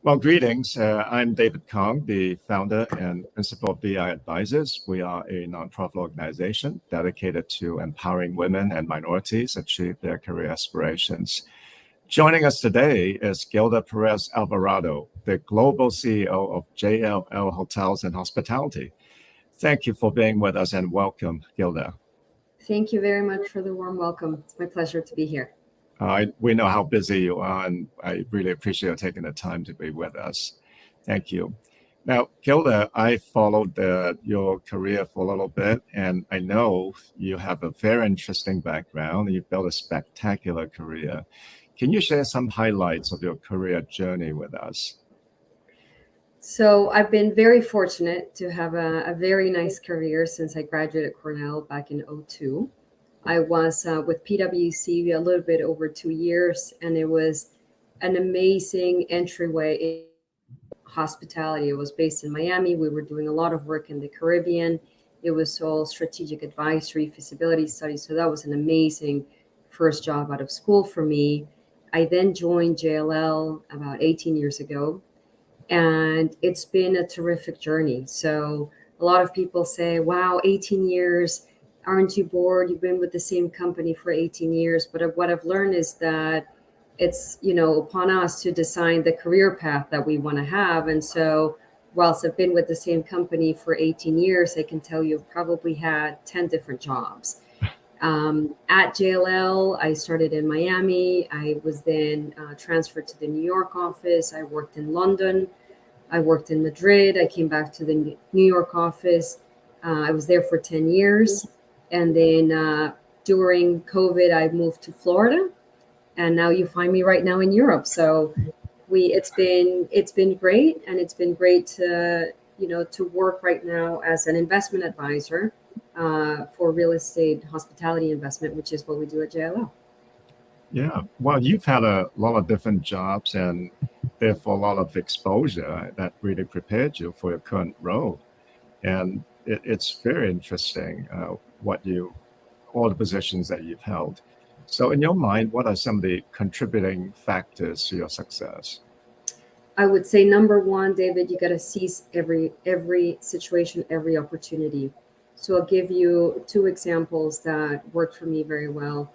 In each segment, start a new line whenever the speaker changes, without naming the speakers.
Well, greetings. I'm David Kong, the founder and principal of BI Advisors. We are a nonprofit organization dedicated to empowering women and minorities achieve their career aspirations. Joining us today is Gilda Perez-Alvarado, the global CEO of JLL Hotels and Hospitality. Thank you for being with us and welcome, Gilda.
Thank you very much for the warm welcome. It's my pleasure to be here.
We know how busy you are, and I really appreciate you taking the time to be with us. Thank you. Now, Gilda, I followed your career for a little bit, and I know you have a very interesting background. You've built a spectacular career. Can you share some highlights of your career journey with us?
So I've been very fortunate to have a very nice career since I graduated Cornell back in '02. I was with PwC a little bit over 2 years, and it was an amazing entryway in hospitality. It was based in Miami. We were doing a lot of work in the Caribbean. It was all strategic advisory, feasibility studies. So that was an amazing first job out of school for me. I then joined JLL about 18 years ago, and it's been a terrific journey. So a lot of people say, wow, 18 years, aren't you bored? You've been with the same company for 18 years. But what I've learned is that it's, upon us to design the career path that we want to have. And so whilst I've been with the same company for 18 years, I can tell you I've probably had 10 different jobs. At JLL, I started in Miami. I was then transferred to the New York office. I worked in London. I worked in Madrid. I came back to the New York office. I was there for 10 years. And then during COVID, I moved to Florida. And now you find me right now in Europe. So it's been great. And it's been great to work right now as an investment advisor for real estate hospitality investment, which is what we do at JLL.
Yeah, well, you've had a lot of different jobs and therefore a lot of exposure that really prepared you for your current role. And it's very interesting all the positions that you've held. So in your mind, what are some of the contributing factors to your success?
I would say number one, David, you got to seize every situation, every opportunity. So I'll give you two examples that worked for me very well.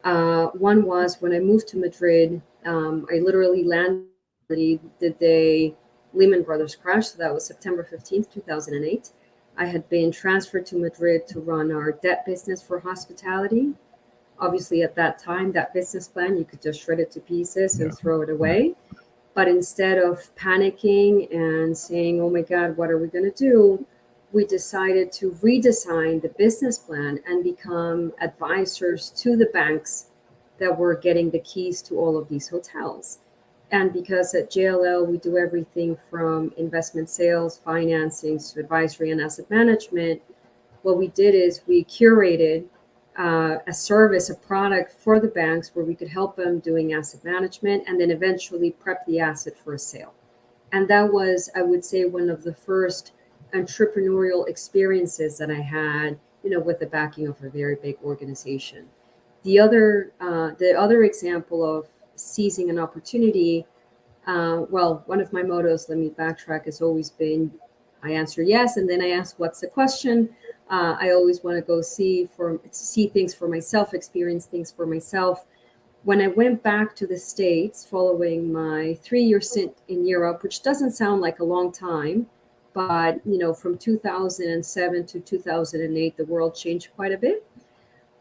One was when I moved to Madrid, I literally landed the day Lehman Brothers crashed. So that was September 15th, 2008. I had been transferred to Madrid to run our debt business for hospitality. Obviously, at that time, that business plan, you could just shred it to pieces and throw it away. But instead of panicking and saying, oh my God, what are we going to do? We decided to redesign the business plan and become advisors to the banks that were getting the keys to all of these hotels. And because at JLL, we do everything from investment sales, financing, to advisory and asset management, what we did is we curated a service, a product for the banks where we could help them doing asset management and then eventually prep the asset for a sale. And that was, I would say, one of the first entrepreneurial experiences that I had, with the backing of a very big organization. The other example of seizing an opportunity, one of my mottos, let me backtrack, has always been, I answer yes, and then I ask, what's the question? I always want to go see things for myself, experience things for myself. When I went back to the States following my 3-year stint in Europe, which doesn't sound like a long time, but from 2007 to 2008, the world changed quite a bit.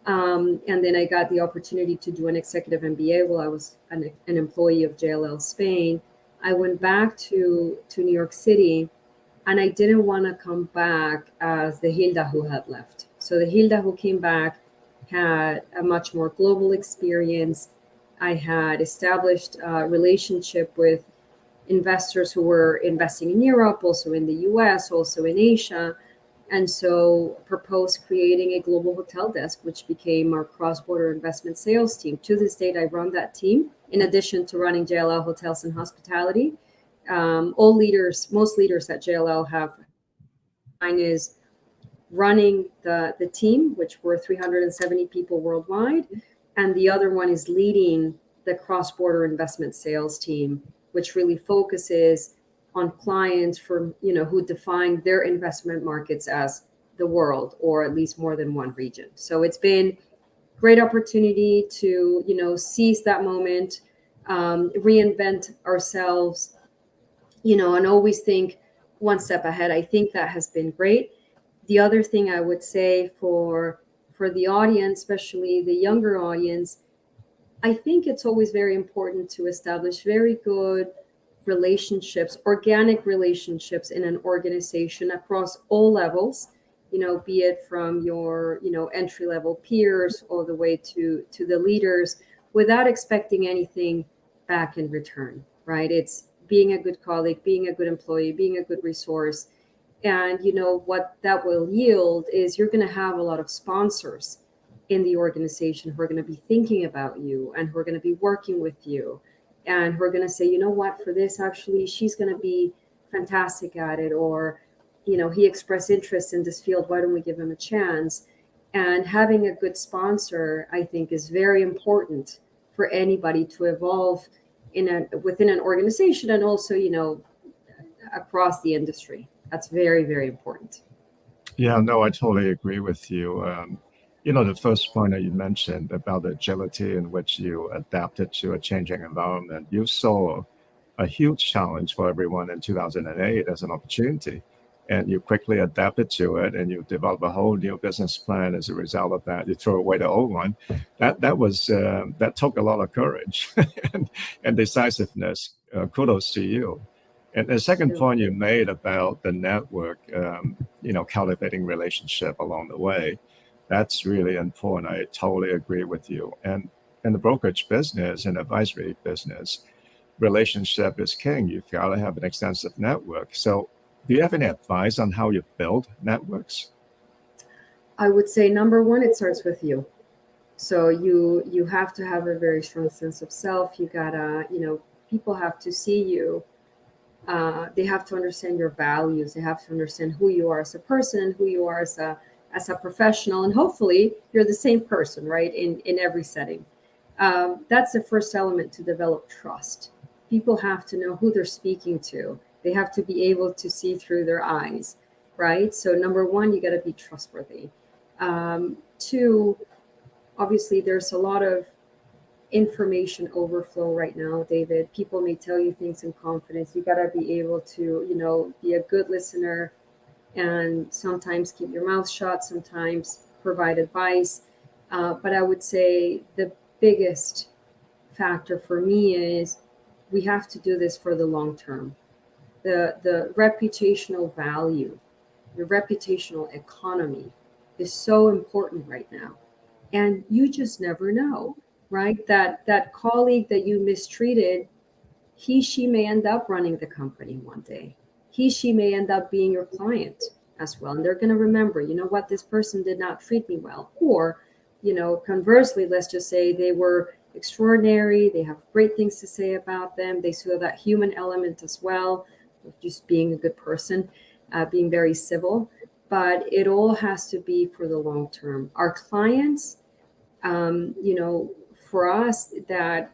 And then I got the opportunity to do an executive MBA while I was an employee of JLL Spain. I went back to New York City, and I didn't want to come back as the Gilda who had left. So the Gilda who came back had a much more global experience. I had established a relationship with investors who were investing in Europe, also in the US, also in Asia. And so proposed creating a global hotel desk, which became our cross-border investment sales team. To this date, I run that team, in addition to running JLL Hotels and Hospitality. Most leaders at JLL have. Mine is running the team, which were 370 people worldwide. And the other one is leading the cross-border investment sales team which really focuses on clients from, who define their investment markets as the world, or at least more than one region. So it's been great opportunity to, seize that moment, reinvent ourselves, and always think one step ahead. I think that has been great. The other thing I would say for the audience, especially the younger audience, I think it's always very important to establish very good relationships, organic relationships in an organization across all levels, be it from your, entry level peers all the way to the leaders, without expecting anything back in return, right? It's being a good colleague, being a good employee, being a good resource. And what that will yield is you're going to have a lot of sponsors in the organization who are going to be thinking about you and who are going to be working with you, and who are going to say, what, for this, actually, she's going to be fantastic at it, or he expressed interest in this field, why don't we give him a chance? And having a good sponsor, I think, is very important for anybody to evolve within an organization, and also across the industry. That's very, very important.
Yeah, no, I totally agree with you. The first point that you mentioned about the agility in which you adapted to a changing environment, you saw a huge challenge for everyone in 2008 as an opportunity, and you quickly adapted to it, and you developed a whole new business plan as a result of that. You throw away the old one. That took a lot of courage and decisiveness. Kudos to you. And the second point you made about the network, cultivating relationship along the way, that's really important. I totally agree with you. And in the brokerage business and advisory business, relationship is king. You've got to have an extensive network. So do you have any advice on how you build networks?
I would say, number one, it starts with you. So you have to have a very strong sense of self. You gotta, people have to see you. They have to understand your values. They have to understand who you are as a person, who you are as a professional, and hopefully you're the same person, right? In every setting. That's the first element to develop trust. People have to know who they're speaking to. They have to be able to see through their eyes, right? So number one, you got to be trustworthy. Two, obviously there's a lot of information overflow right now, David. People may tell you things in confidence. You got to be able to, be a good listener, and sometimes keep your mouth shut, sometimes provide advice. But I would say the biggest factor for me is we have to do this for the long term. The reputational value, the reputational economy is so important right now. And you just never know, right? That colleague that you mistreated, she may end up running the company one day. She may end up being your client as well. And they're going to remember, what, this person did not treat me well. Or, conversely, let's just say they were extraordinary. They have great things to say about them. They saw that human element as well, of just being a good person, being very civil. But it all has to be for the long term. Our clients, for us, that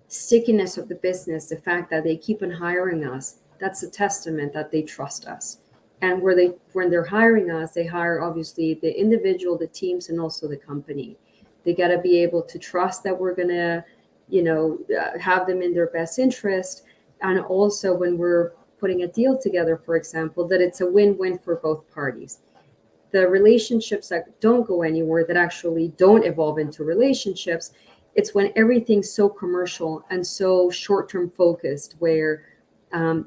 stickiness of the business, the fact that they keep on hiring us, that's a testament that they trust us. And when they're hiring us, they hire obviously the individual, the teams, and also the company. They got to be able to trust that we're going to, have them in their best interest. And also when we're putting a deal together, for example, that it's a win-win for both parties. The relationships that don't go anywhere, that actually don't evolve into relationships, it's when everything's so commercial and so short-term focused, where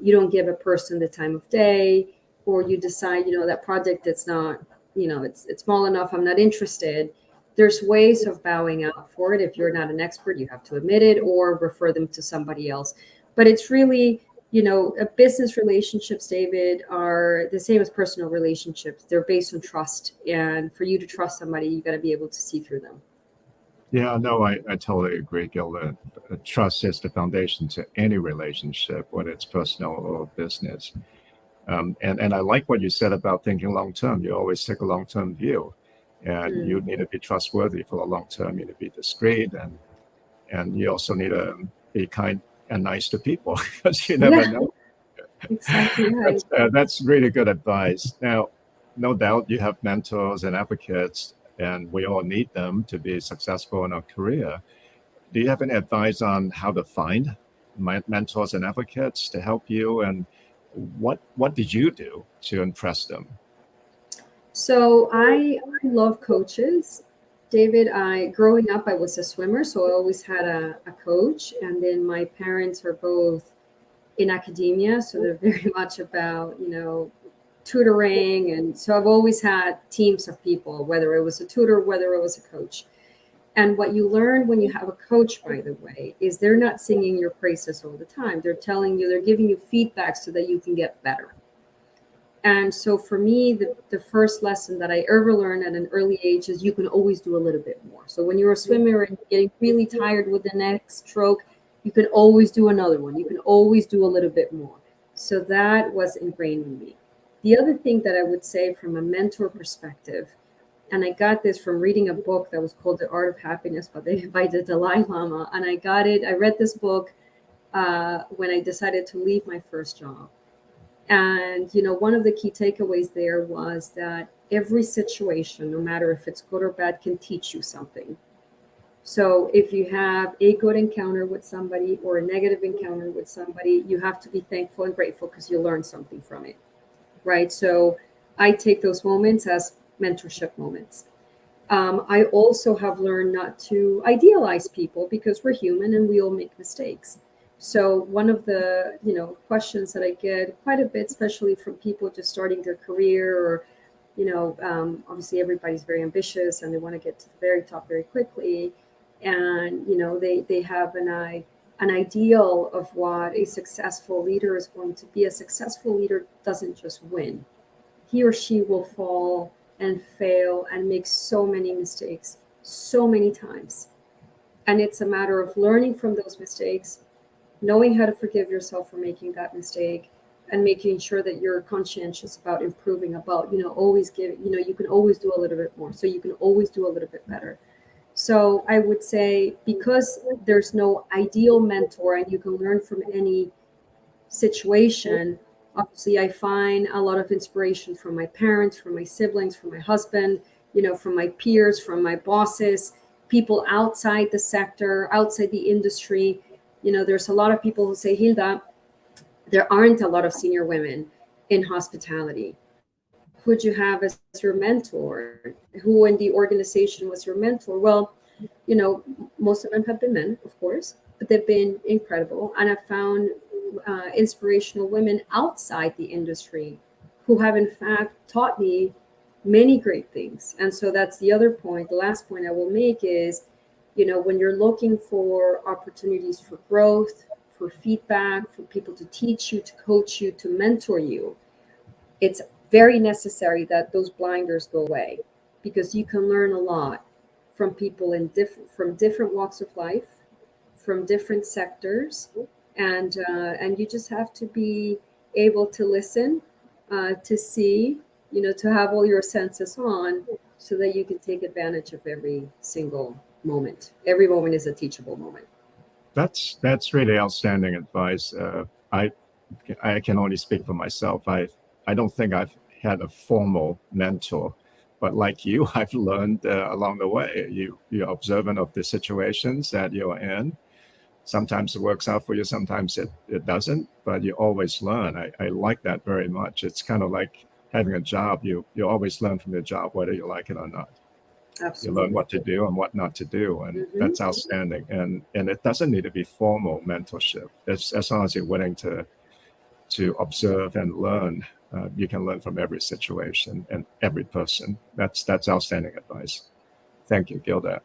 you don't give a person the time of day, or you decide, that project, it's not, it's small enough, I'm not interested. There's ways of bowing out for it. If you're not an expert, you have to admit it or refer them to somebody else. But it's really, business relationships, David, are the same as personal relationships. They're based on trust. And for you to trust somebody, you got to be able to see through them.
Yeah, no, I totally agree, Gilda. Trust is the foundation to any relationship, whether it's personal or business. And I like what you said about thinking long term. You always take a long term view, and you need to be trustworthy for the long term. You need to be discreet, and you also need to be kind and nice to people because you never
Yeah,
know.
exactly right.
That's really good advice. Now, no doubt you have mentors and advocates, and we all need them to be successful in our career. Do you have any advice on how to find mentors and advocates to help you, and what did you do to impress them?
So I love coaches. David, I growing up I was a swimmer, so I always had a coach. And then my parents are both in academia, so they're very much about, tutoring. And so I've always had teams of people, whether it was a tutor, whether it was a coach. And what you learn when you have a coach, by the way, is they're not singing your praises all the time. They're telling you, they're giving you feedback so that you can get better. And so for me, the first lesson that I ever learned at an early age is you can always do a little bit more. So when you're a swimmer and you're getting really tired with the next stroke, you can always do another one. You can always do a little bit more. So that was ingrained in me. The other thing that I would say from a mentor perspective, and I got this from reading a book that was called The Art of Happiness by the Dalai Lama. And I read this book when I decided to leave my first job. And, one of the key takeaways there was that every situation, no matter if it's good or bad, can teach you something. So if you have a good encounter with somebody or a negative encounter with somebody, you have to be thankful and grateful because you learned something from it, right? So I take those moments as mentorship moments. I also have learned not to idealize people because we're human and we all make mistakes. So one of the questions that I get quite a bit, especially from people just starting their career, or obviously everybody's very ambitious and they want to get to the very top very quickly, and they have an ideal of what a successful leader is going to be. A successful leader doesn't just win; he or she will fall and fail and make so many mistakes so many times. And it's a matter of learning from those mistakes, knowing how to forgive yourself for making that mistake, and making sure that you're conscientious about improving, about, always give, you can always do a little bit more. So you can always do a little bit better. So I would say, because there's no ideal mentor and you can learn from any situation, obviously I find a lot of inspiration from my parents, from my siblings, from my husband, from my peers, from my bosses, people outside the sector, outside the industry. There's a lot of people who say, Gilda, there aren't a lot of senior women in hospitality. Who'd you have as your mentor? Who in the organization was your mentor? Well, most of them have been men, of course, but they've been incredible. And I've found inspirational women outside the industry who have, in fact, taught me many great things. And so that's the other point. The last point I will make is, when you're looking for opportunities for growth, for feedback, for people to teach you, to coach you, to mentor you, it's very necessary that those blinders go away, because you can learn a lot from people from different walks of life, from different sectors, and you just have to be able to listen, to see, to have all your senses on, so that you can take advantage of every single moment. Every moment is a teachable moment.
That's really outstanding advice. I can only speak for myself. I don't think I've had a formal mentor, but like you, I've learned along the way. You're observant of the situations that you're in. Sometimes it works out for you, sometimes it doesn't, but you always learn. I like that very much. It's kind of like having a job. You always learn from your job, whether you like it or not. You learn
Absolutely.
what to do and what not to do, and
Hmm.
that's outstanding. And it doesn't need to be formal mentorship. It's as long as you're willing to observe and learn. You can learn from every situation and every person. That's outstanding advice. Thank you, Gilda.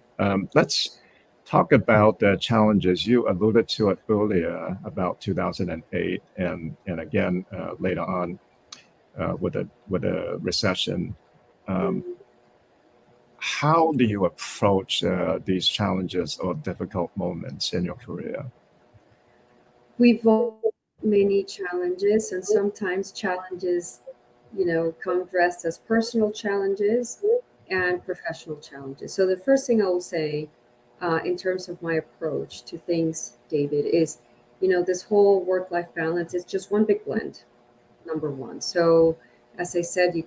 Let's talk about the challenges. You alluded to it earlier about 2008, and again later on with a recession. Um, how do you approach these challenges or difficult moments in your career?
We've all many challenges, and sometimes challenges, come dressed as personal challenges and professional challenges. So the first thing I will say, in terms of my approach to things, David, is this whole work-life balance is just one big blend, number one. So as I said, you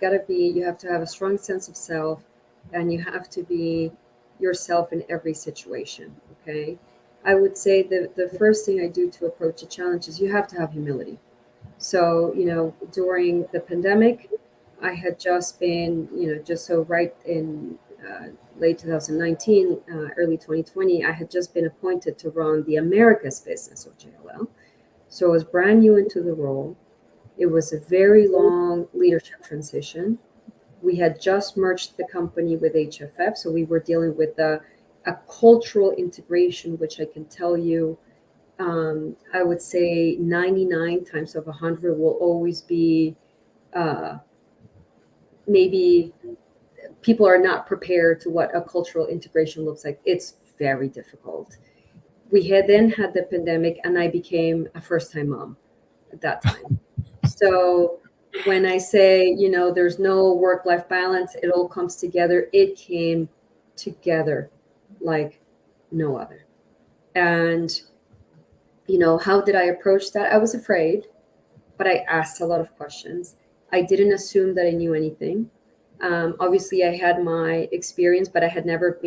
have to have a strong sense of self, and you have to be yourself in every situation. Okay. I would say the first thing I do to approach a challenge is you have to have humility. So, during the pandemic, I had just been, just so right in late 2019, early 2020, I had just been appointed to run the Americas business of JLL. So I was brand new into the role. It was a very long leadership transition. We had just merged the company with HFF, so we were dealing with a cultural integration, which I can tell you, I would say 99 times of 100 will always be uh, maybe people are not prepared to what a cultural integration looks like. It's very difficult. We had then had the pandemic, and I became a first time mom at that time. So when I say, there's no work life balance, it all comes together. It came together like no other. And, how did I approach that? I was afraid, but I asked a lot of questions. I didn't assume that I knew anything. Obviously, I had my experience, but I had never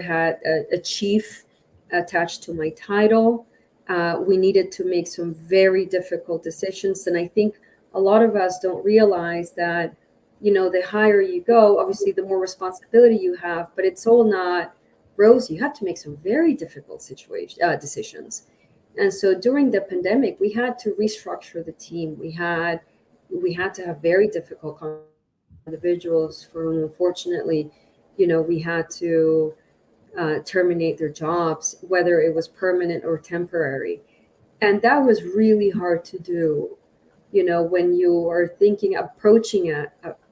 had a chief attached to my title. We needed to make some very difficult decisions. And I think a lot of us don't realize that, the higher you go, obviously, the more responsibility you have, but it's all not rosy. You have to make some very difficult decisions. And so during the pandemic, we had to restructure the team. We had to have very difficult individuals from, unfortunately, we had to terminate their jobs, whether it was permanent or temporary. And that was really hard to do, when you are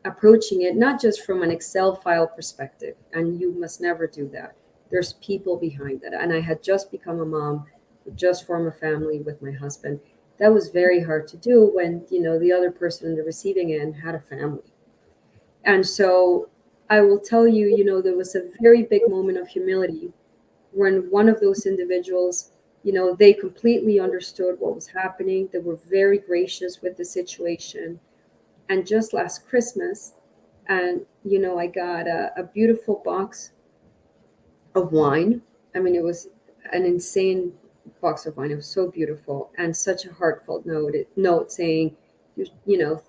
approaching it, not just from an Excel file perspective, and you must never do that. There's people behind that. And I had just become a mom, just formed a family with my husband. That was very hard to do when, the other person in the receiving end had a family. And so I will tell you, there was a very big moment of humility when one of those individuals, they completely understood what was happening. They were very gracious with the situation. And just last Christmas, and, I got a beautiful box of wine. I mean, it was an insane box of wine. It was so beautiful, and such a heartfelt note saying,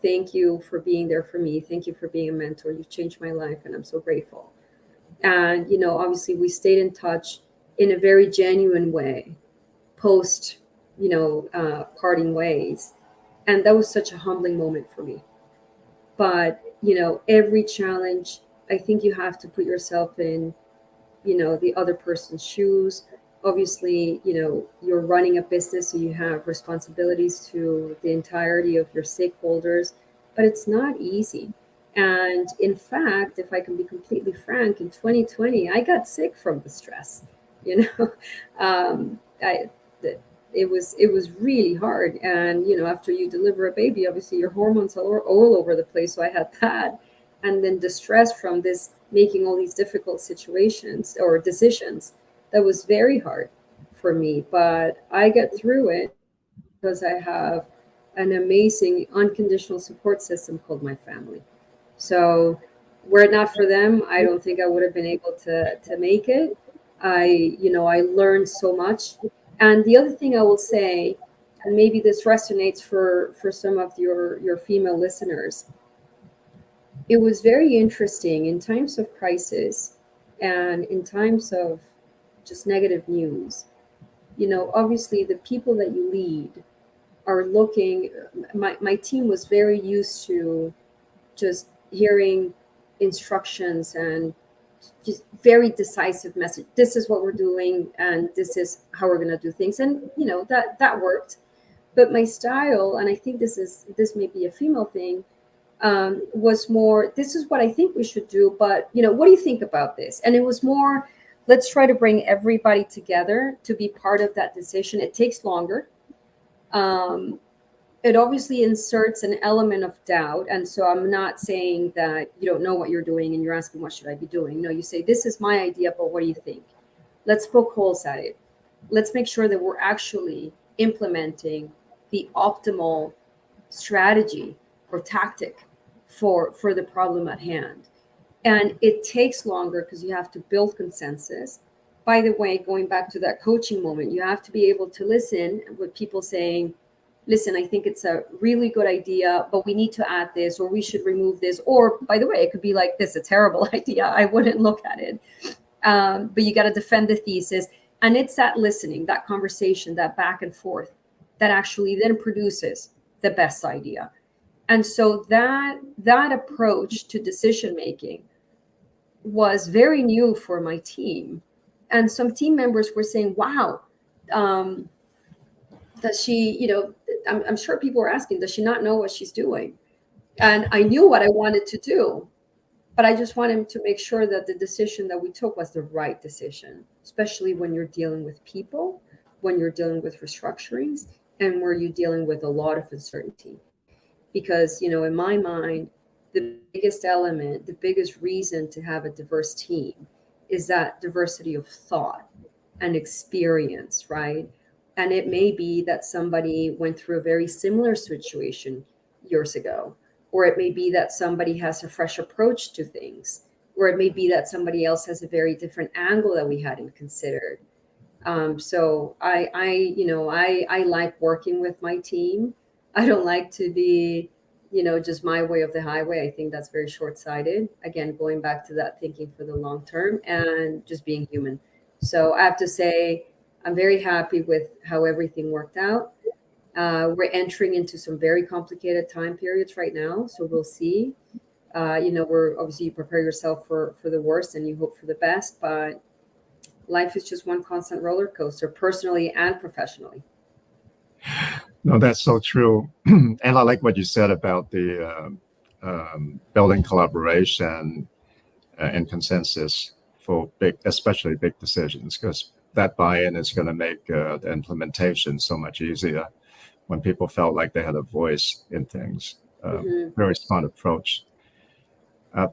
thank you for being there for me. Thank you for being a mentor. You've changed my life, and I'm so grateful. And, obviously we stayed in touch in a very genuine way post, parting ways. And that was such a humbling moment for me. But, every challenge, I think you have to put yourself in, the other person's shoes. Obviously, you're running a business, so you have responsibilities to the entirety of your stakeholders, but it's not easy. And in fact, if I can be completely frank, in 2020, I got sick from the stress. I it was really hard. And after you deliver a baby, obviously your hormones are all over the place. So I had that, and then the stress from this making all these difficult situations or decisions. That was very hard for me, but I get through it because I have an amazing unconditional support system called my family. So were it not for them, I don't think I would have been able to make it. I learned so much. And the other thing I will say, and maybe this resonates for some of your female listeners, it was very interesting in times of crisis and in times of just negative news. Obviously the people that you lead are looking. My team was very used to just hearing instructions and just very decisive message. This is what we're doing, and this is how we're going to do things. And that worked. But my style, and I think this may be a female thing, was more, this is what I think we should do, but what do you think about this? And it was more, let's try to bring everybody together to be part of that decision. It takes longer. It obviously inserts an element of doubt. And so I'm not saying that you don't know what you're doing and you're asking, what should I be doing? No, you say, this is my idea, but what do you think? Let's poke holes at it. let's make sure that we're actually implementing the optimal strategy or tactic for the problem at hand. And it takes longer because you have to build consensus. By the way, going back to that coaching moment, you have to be able to listen with people saying, listen, I think it's a really good idea, but we need to add this, or we should remove this. Or by the way, it could be like, this is a terrible idea, I wouldn't look at it. But you got to defend the thesis. And it's that listening, that conversation, that back and forth that actually then produces the best idea. And so that approach to decision making was very new for my team. And some team members were saying, wow, does she, I'm sure people were asking, does she not know what she's doing? And I knew what I wanted to do, but I just wanted to make sure that the decision that we took was the right decision, especially when you're dealing with people, when you're dealing with restructurings, and where you're dealing with a lot of uncertainty. Because, in my mind, the biggest element, the biggest reason to have a diverse team is that diversity of thought and experience, right? And it may be that somebody went through a very similar situation years ago, or it may be that somebody has a fresh approach to things, or it may be that somebody else has a very different angle that we hadn't considered. So I like working with my team. I don't like to be, just my way of the highway. I think that's very short-sighted. Again, going back to that thinking for the long term and just being human. So I have to say, I'm very happy with how everything worked out. We're entering into some very complicated time periods right now. So we'll see. We're obviously, you prepare yourself for the worst and you hope for the best, but life is just one constant roller coaster, personally and professionally.
No, that's so true. And I like what you said about the building collaboration and consensus for especially big decisions, because that buy-in is going to make the implementation so much easier when people felt like they had a voice in things. Very smart approach.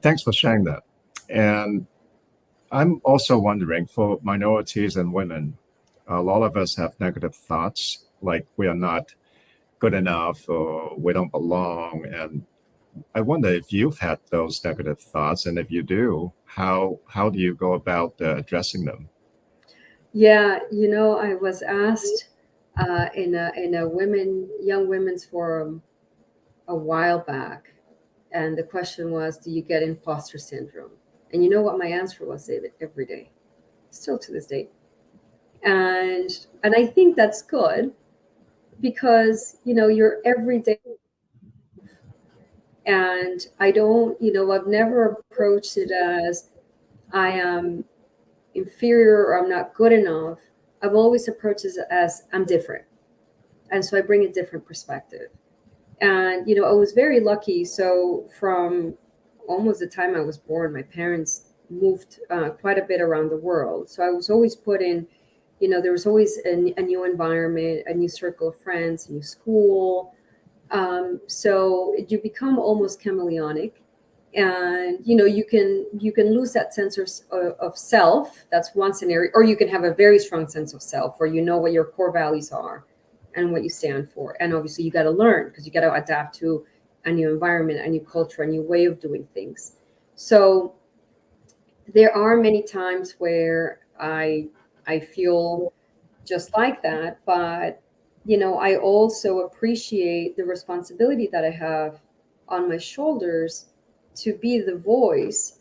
Thanks for sharing that. And I'm also wondering, for minorities and women, a lot of us have negative thoughts, like we are not good enough or we don't belong. And I wonder if you've had those negative thoughts, and if you do, how do you go about addressing them?
Yeah, I was asked in a young women's forum a while back, and the question was, do you get imposter syndrome? And you know what my answer was, David? Every day, still to this day. And I think that's good because you're everyday. And I don't, I've never approached it as I am inferior or I'm not good enough. I've always approached it as I'm different. And so I bring a different perspective. And, I was very lucky. So from almost the time I was born, my parents moved quite a bit around the world. So I was always put in, there was always a new environment, a new circle of friends, a new school. So you become almost chameleonic, and you can lose that sense of self. That's one scenario. Or you can have a very strong sense of self, where you know what your core values are and what you stand for. And obviously you got to learn, because you got to adapt to a new environment, a new culture, a new way of doing things. So there are many times where I feel just like that, but I also appreciate the responsibility that I have on my shoulders to be the voice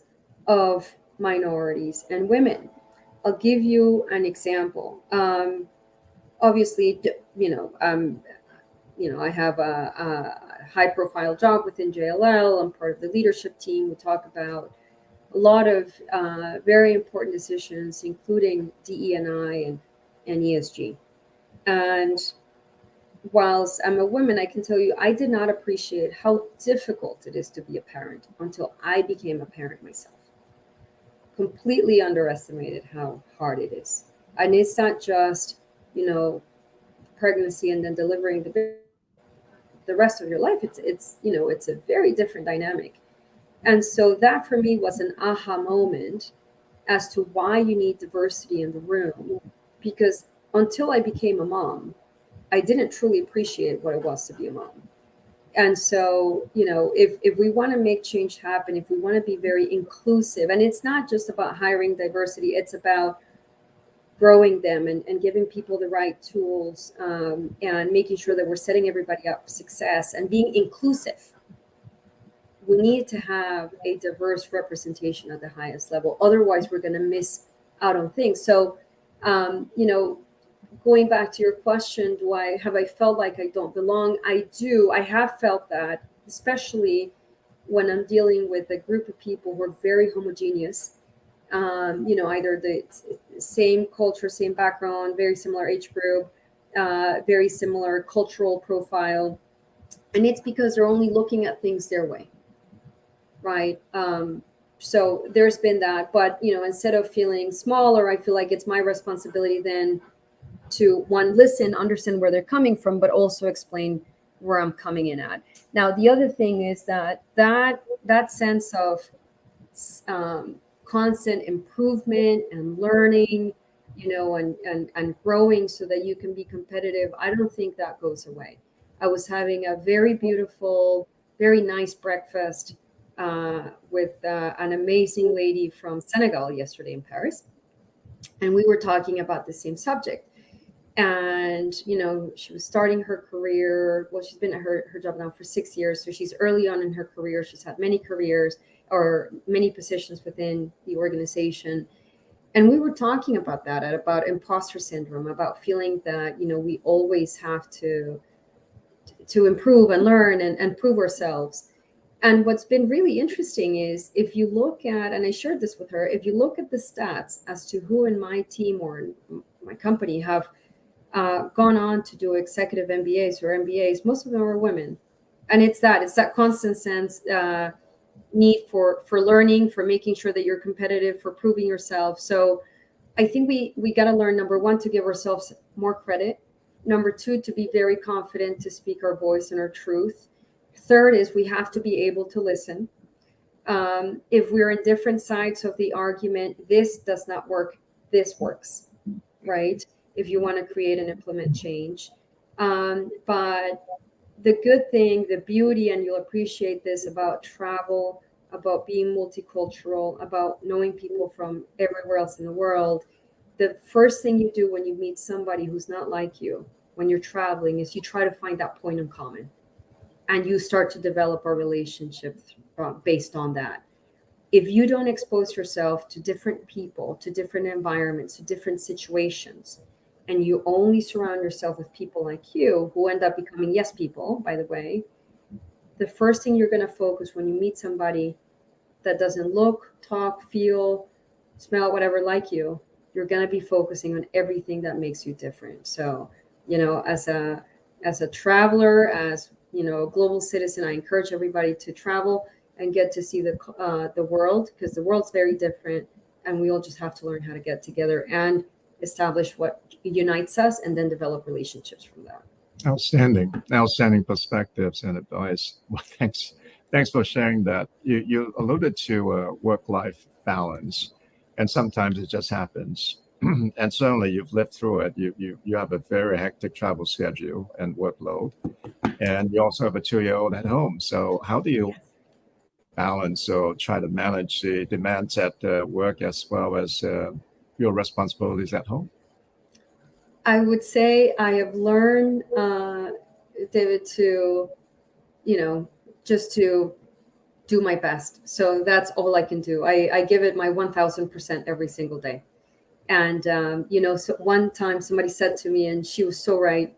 of minorities and women. I'll give you an example. Obviously, I have a high-profile job within JLL. I'm part of the leadership team. We talk about a lot of very important decisions, including DE&I and ESG. And whilst I'm a woman, I can tell you, I did not appreciate how difficult it is to be a parent until I became a parent myself. Completely underestimated how hard it is. And it's not just, pregnancy and then delivering the rest of your life. It's a very different dynamic. And so that for me was an aha moment as to why you need diversity in the room, because until I became a mom, I didn't truly appreciate what it was to be a mom. And so, if we want to make change happen, if we want to be very inclusive, and it's not just about hiring diversity, it's about growing them and giving people the right tools, and making sure that we're setting everybody up for success and being inclusive. We need to have a diverse representation at the highest level. Otherwise, we're going to miss out on things. So, going back to your question, have I felt like I don't belong? I do. I have felt that, especially when I'm dealing with a group of people who are very homogeneous. Either the same culture, same background, very similar age group, very similar cultural profile. And it's because they're only looking at things their way, right? So there's been that. But, instead of feeling smaller, I feel like it's my responsibility then to, one, listen, understand where they're coming from, but also explain where I'm coming in at. Now, the other thing is that sense of constant improvement and learning, and growing so that you can be competitive, I don't think that goes away. I was having a very beautiful, very nice breakfast with an amazing lady from Senegal yesterday in Paris. And we were talking about the same subject. And, she was starting her career. Well, she's been at her job now for 6 years. So she's early on in her career. She's had many careers or many positions within the organization. And we were talking about that, about imposter syndrome, about feeling that, we always have to improve and learn and prove ourselves. And what's been really interesting is, if you look at, and I shared this with her, if you look at the stats as to who in my team or in my company have gone on to do executive MBAs or MBAs, most of them are women. And it's that constant sense, need for learning, for making sure that you're competitive, for proving yourself. So I think we got to learn, number one, to give ourselves more credit. Number two, to be very confident to speak our voice and our truth. Third is we have to be able to listen. If we're in different sides of the argument, this does not work, this works, right? If you want to create and implement change. But the good thing, the beauty, and you'll appreciate this about travel, about being multicultural, about knowing people from everywhere else in the world, the first thing you do when you meet somebody who's not like you, when you're traveling, is you try to find that point in common. And you start to develop a relationship based on that. If you don't expose yourself to different people, to different environments, to different situations, and you only surround yourself with people like you, who end up becoming yes people, by the way, the first thing you're going to focus when you meet somebody that doesn't look, talk, feel, smell, whatever like you're going to be focusing on everything that makes you different. So, as a traveler, as a global citizen, I encourage everybody to travel and get to see the world, because the world's very different, and we all just have to learn how to get together and establish what unites us, and then develop relationships from that.
Outstanding perspectives and advice. Well, thanks for sharing that. You alluded to work-life balance, and sometimes it just happens. And certainly you've lived through it. You have a very hectic travel schedule and workload, and you also have a 2-year-old at home. So how do you balance or try to manage the demands at work as well as your responsibilities at home?
I would say I have learned, David, to, just to do my best. So that's all I can do. I give it my 1000% every single day. And, so one time somebody said to me, and she was so right,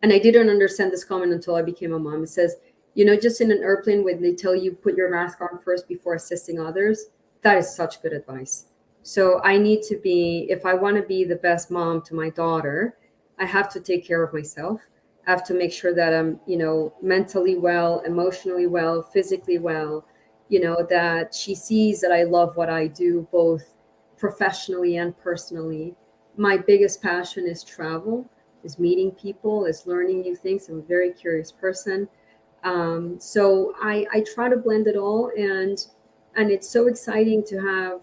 and I didn't understand this comment until I became a mom. It says, just in an airplane, when they tell you put your mask on first before assisting others, that is such good advice. So I need to be, if I want to be the best mom to my daughter, I have to take care of myself. I have to make sure that I'm, mentally well, emotionally well, physically well, that she sees that I love what I do, both professionally and personally. My biggest passion is travel, is meeting people, is learning new things. I'm a very curious person. So I try to blend it all, and it's so exciting to have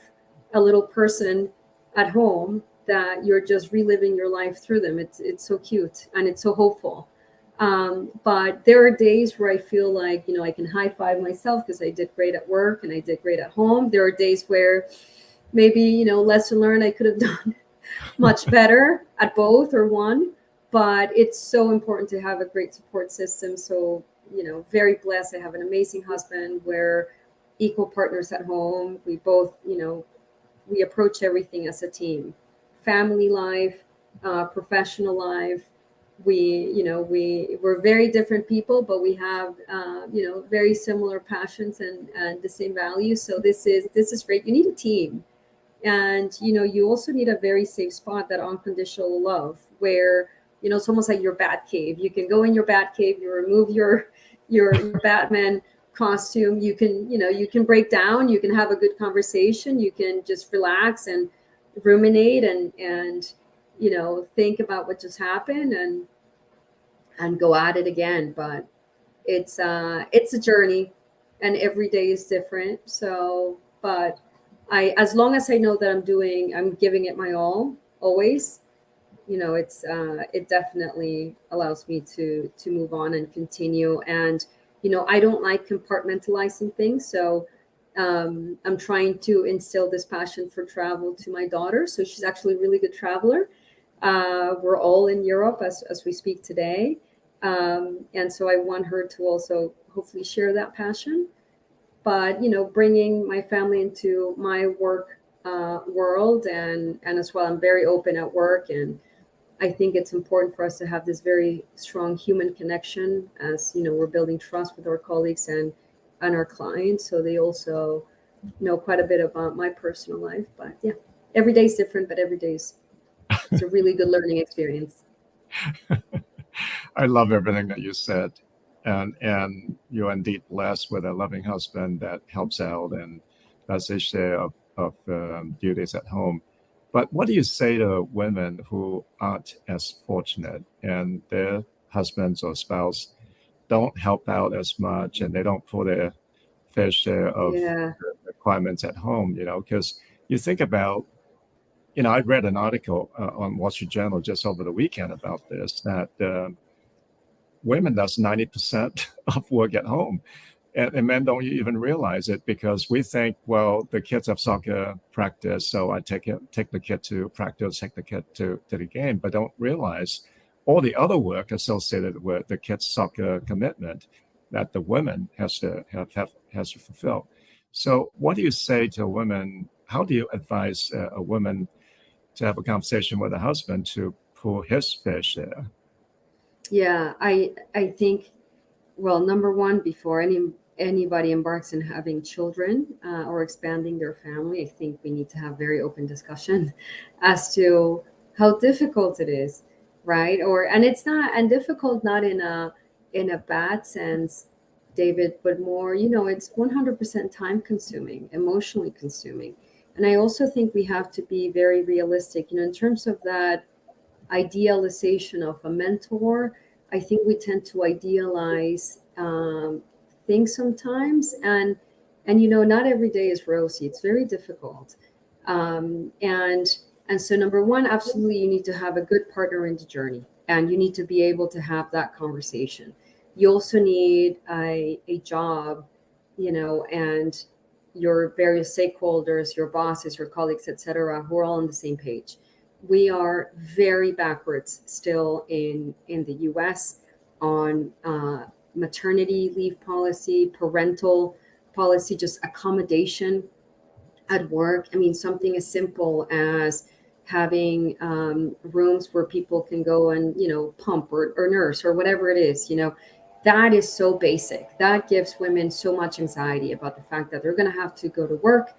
a little person at home that you're just reliving your life through them. It's so cute and it's so hopeful. But there are days where I feel like, I can high five myself because I did great at work and I did great at home. There are days where maybe, lesson learned, I could have done much better at both or one. But it's so important to have a great support system. So, very blessed. I have an amazing husband. We're equal partners at home. We both, we approach everything as a team, family life, professional life. We're very different people, but we have, very similar passions and the same values. So this is great. You need a team. And, you also need a very safe spot, that unconditional love, where, it's almost like your bat cave. You can go in your bat cave, you remove your Batman costume, you can break down, you can have a good conversation, you can just relax and ruminate and think about what just happened and go at it again. But it's a journey, and every day is different. So, but as long as I know that I'm giving it my all always, it definitely allows me to move on and continue. And I don't like compartmentalizing things. So I'm trying to instill this passion for travel to my daughter. So she's actually a really good traveler. We're all in Europe as we speak today. And so I want her to also hopefully share that passion. But, bringing my family into my work world, and as well, I'm very open at work. And I think it's important for us to have this very strong human connection, as, we're building trust with our colleagues and our clients. So they also know quite a bit about my personal life. But yeah, every day is different, but every day it's a really good learning experience.
I love everything that you said. And you're indeed blessed with a loving husband that helps out and does his share of duties at home. But what do you say to women who aren't as fortunate and their husbands or spouse don't help out as much, and they don't pull their fair share of
Yeah.
requirements at home? Because you think about, I read an article on Wall Street Journal just over the weekend about this, that women does 90% of work at home. And men don't even realize it, because we think, well, the kids have soccer practice, so I take the kid to practice, take the kid to the game, but don't realize all the other work associated with the kid's soccer commitment that the woman has to fulfill. So what do you say to women? How do you advise a woman to have a conversation with a husband to pull his fair share?
Yeah, I think, well, number one, before anybody embarks in having children or expanding their family, I think we need to have very open discussion as to how difficult it is, right? And it's not, and difficult not in a bad sense, David, but more, it's 100% time consuming, emotionally consuming. And I also think we have to be very realistic, in terms of that idealization of a mentor. I think we tend to idealize things sometimes, and not every day is rosy. It's very difficult, and so number one, absolutely, you need to have a good partner in the journey, and you need to be able to have that conversation. You also need a job, and your various stakeholders, your bosses, your colleagues, etc., who are all on the same page. We are very backwards still in the US on maternity leave policy, parental policy, just accommodation at work. I mean, something as simple as having rooms where people can go and, pump or nurse or whatever it is, that is so basic. That gives women so much anxiety about the fact that they're going to have to go to work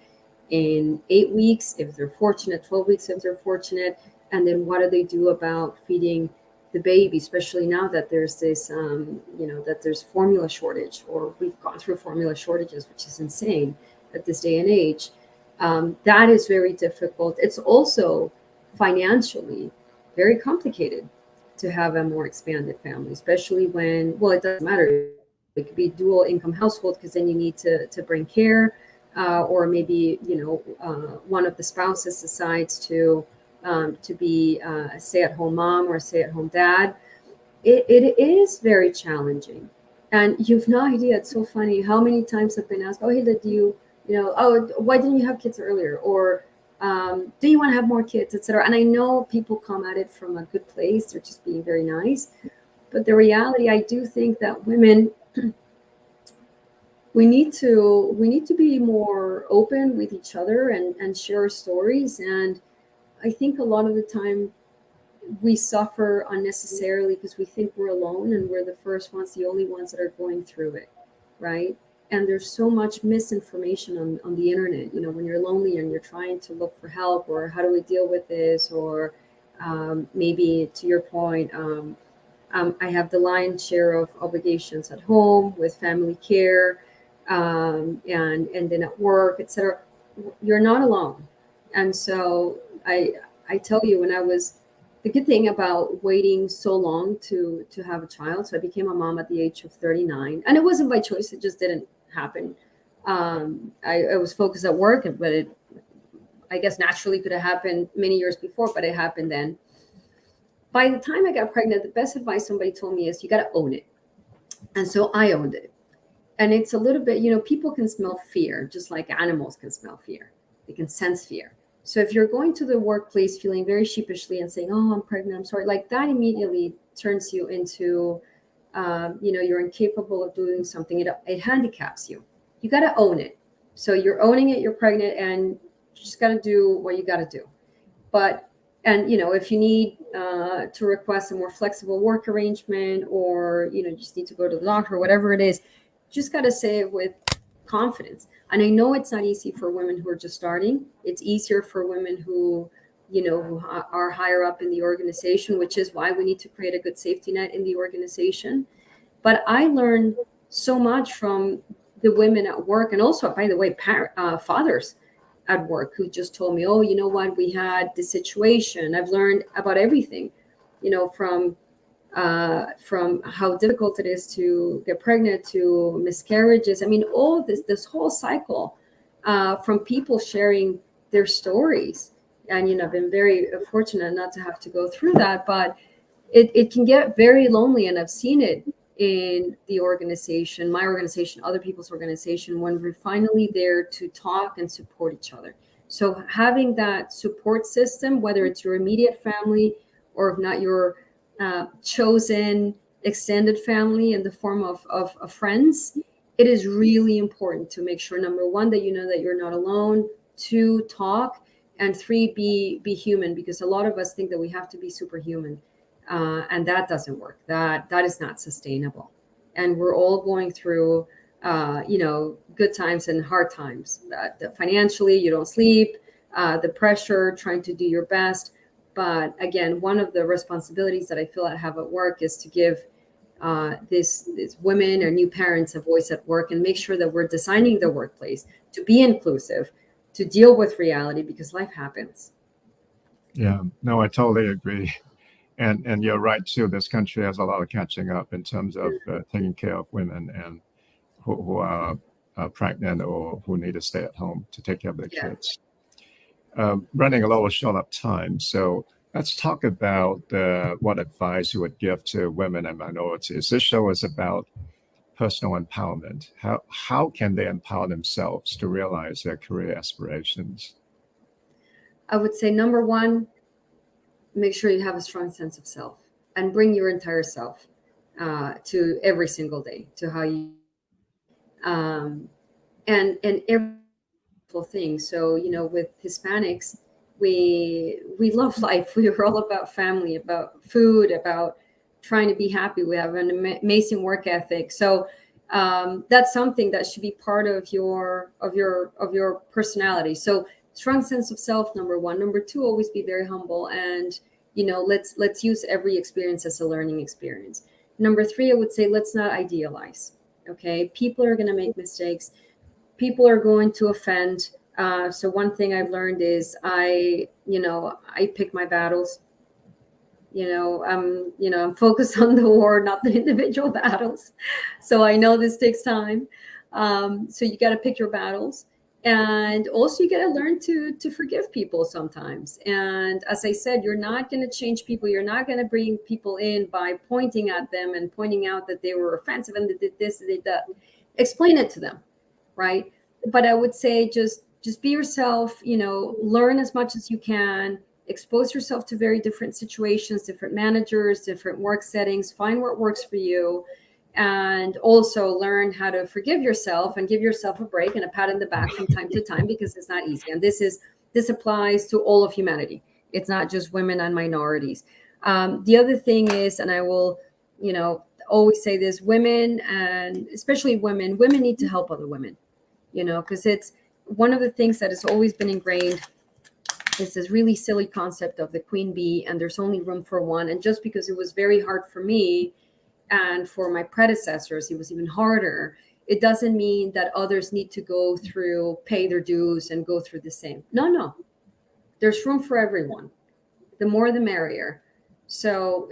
in 8 weeks if they're fortunate, 12 weeks if they're fortunate. And then what do they do about feeding the baby, especially now that there's this, that there's formula shortage, or we've gone through formula shortages, which is insane at this day and age. That is very difficult. It's also financially very complicated to have a more expanded family, especially when, well, it doesn't matter. It could be dual income household, because then you need to bring care, or maybe, one of the spouses decides to to be a stay-at-home mom or a stay-at-home dad, it is very challenging. And you've no idea. It's so funny how many times I've been asked, "Oh, hey, do oh, why didn't you have kids earlier?" Or do you want to have more kids, etc. And I know people come at it from a good place. They're just being very nice. But the reality, I do think that women, we need to be more open with each other and share stories. And I think a lot of the time we suffer unnecessarily because we think we're alone and we're the first ones, the only ones that are going through it, right? And there's so much misinformation on the internet. When you're lonely and you're trying to look for help, or how do we deal with this, or maybe to your point, I have the lion's share of obligations at home with family care, and then at work, etc. You're not alone. And so I tell you, when I was the good thing about waiting so long to have a child, so I became a mom at the age of 39, and it wasn't by choice. It just didn't happen. I was focused at work, but it, I guess, naturally could have happened many years before, but it happened then. By the time I got pregnant, the best advice somebody told me is you got to own it. And so I owned it. And it's a little bit, people can smell fear, just like animals can smell fear. They can sense fear. So if you're going to the workplace feeling very sheepishly and saying, "Oh, I'm pregnant, I'm sorry," like that immediately turns you into, you're incapable of doing something. It handicaps you. You got to own it. So you're owning it, you're pregnant, and you just got to do what you got to do. And if you need to request a more flexible work arrangement, or just need to go to the doctor, or whatever it is, just got to say it with confidence. And I know it's not easy for women who are just starting. It's easier for women who are higher up in the organization, which is why we need to create a good safety net in the organization. But I learned so much from the women at work, and also, by the way, fathers at work, who just told me, "Oh, you know what, we had this situation." I've learned about everything, from how difficult it is to get pregnant, to miscarriages. I mean, all this whole cycle, from people sharing their stories. And I've been very fortunate not to have to go through that, but it can get very lonely, and I've seen it in the organization, my organization, other people's organization, when we're finally there to talk and support each other. So having that support system, whether it's your immediate family, or if not, your chosen extended family in the form of friends, it is really important to make sure, number one, that you know that you're not alone, two, talk, and three, be human, because a lot of us think that we have to be superhuman. And that doesn't work. That is not sustainable. And we're all going through, good times and hard times. Financially, you don't sleep, the pressure, trying to do your best. But again, one of the responsibilities that I feel I have at work is to give these women or new parents a voice at work, and make sure that we're designing the workplace to be inclusive, to deal with reality, because life happens.
Yeah, no, I totally agree. And you're right too. This country has a lot of catching up in terms of taking care of women and who are pregnant, or who need to stay at home to take care of their
Yeah.
kids. Running a little short of time, so let's talk about what advice you would give to women and minorities. This show is about personal empowerment. How can they empower themselves to realize their career aspirations?
I would say, number one, make sure you have a strong sense of self, and bring your entire self to every single day, to how you and every thing. So with Hispanics, we love life. We are all about family, about food, about trying to be happy. We have an amazing work ethic. So that's something that should be part of your personality. So strong sense of self, number one. Number two, always be very humble, and let's use every experience as a learning experience. Number three, I would say, let's not idealize. Okay, people are going to make mistakes. People are going to offend. So one thing I've learned is I pick my battles. I'm focused on the war, not the individual battles. So I know this takes time. So you got to pick your battles. And also you got to learn to forgive people sometimes. And as I said, you're not going to change people. You're not going to bring people in by pointing at them and pointing out that they were offensive and they did this, they did that. Explain it to them, right? But I would say just be yourself, learn as much as you can, expose yourself to very different situations, different managers, different work settings, find what works for you. And also learn how to forgive yourself and give yourself a break and a pat in the back from time to time, because it's not easy. And this applies to all of humanity. It's not just women and minorities. The other thing is, and I will, always say this, women, and especially women need to help other women, because it's one of the things that has always been ingrained is this really silly concept of the queen bee, and there's only room for one. And just because it was very hard for me, and for my predecessors, it was even harder, it doesn't mean that others need to go through, pay their dues and go through the same. No, there's room for everyone. The more, the merrier. So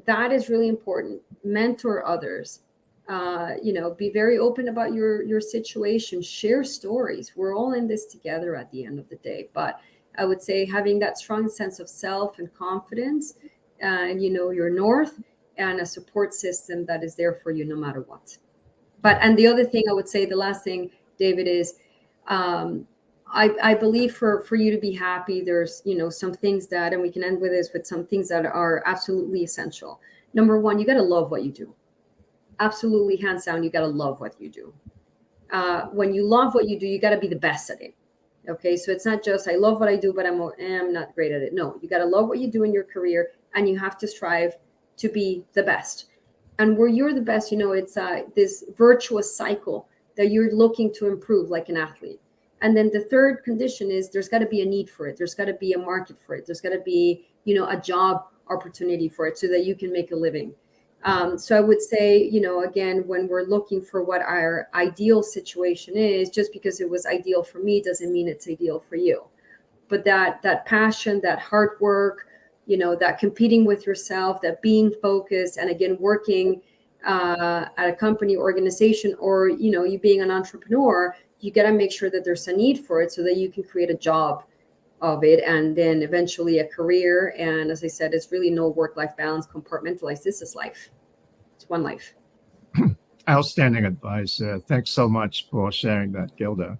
that is really important. Mentor others, be very open about your situation, share stories. We're all in this together at the end of the day. But I would say having that strong sense of self and confidence, and your north, and a support system that is there for you no matter what. And the other thing I would say, the last thing, David, is I believe for you to be happy, there's, some things that, and we can end with this, with some things that are absolutely essential. Number one, you got to love what you do. Absolutely, hands down, you got to love what you do. When you love what you do, you got to be the best at it. Okay, so it's not just I love what I do, but I'm not great at it. No, you got to love what you do in your career, and you have to strive to be the best. And where you're the best, it's this virtuous cycle that you're looking to improve like an athlete. And then the third condition is there's got to be a need for it. There's got to be a market for it. There's got to be, a job opportunity for it so that you can make a living. So I would say, again, when we're looking for what our ideal situation is, just because it was ideal for me doesn't mean it's ideal for you. But that passion, that hard work, that competing with yourself, that being focused, and again, working at a company, organization, or, you being an entrepreneur, you got to make sure that there's a need for it so that you can create a job of it, and then eventually a career. And as I said, it's really no work-life balance compartmentalized. This is life. It's one life.
Outstanding advice. Thanks so much for sharing that, Gilda.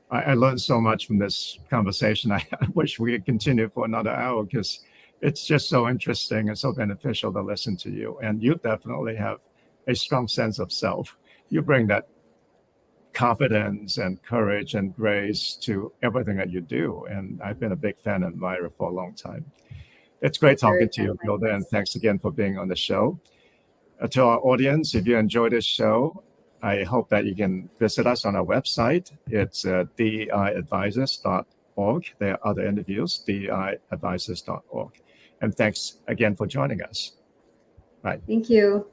I learned so much from this conversation. I wish we could continue for another hour, because it's just so interesting and so beneficial to listen to you. And you definitely have a strong sense of self. You bring that confidence and courage and grace to everything that you do. And I've been a big fan and admirer for a long time. It's great talking to you, Gilda, and thanks again for being on the show. To our audience, if you enjoyed this show, I hope that you can visit us on our website. It's deiadvisors.org. There are other interviews, deiadvisors.org. And thanks again for joining us. Bye.
Thank you.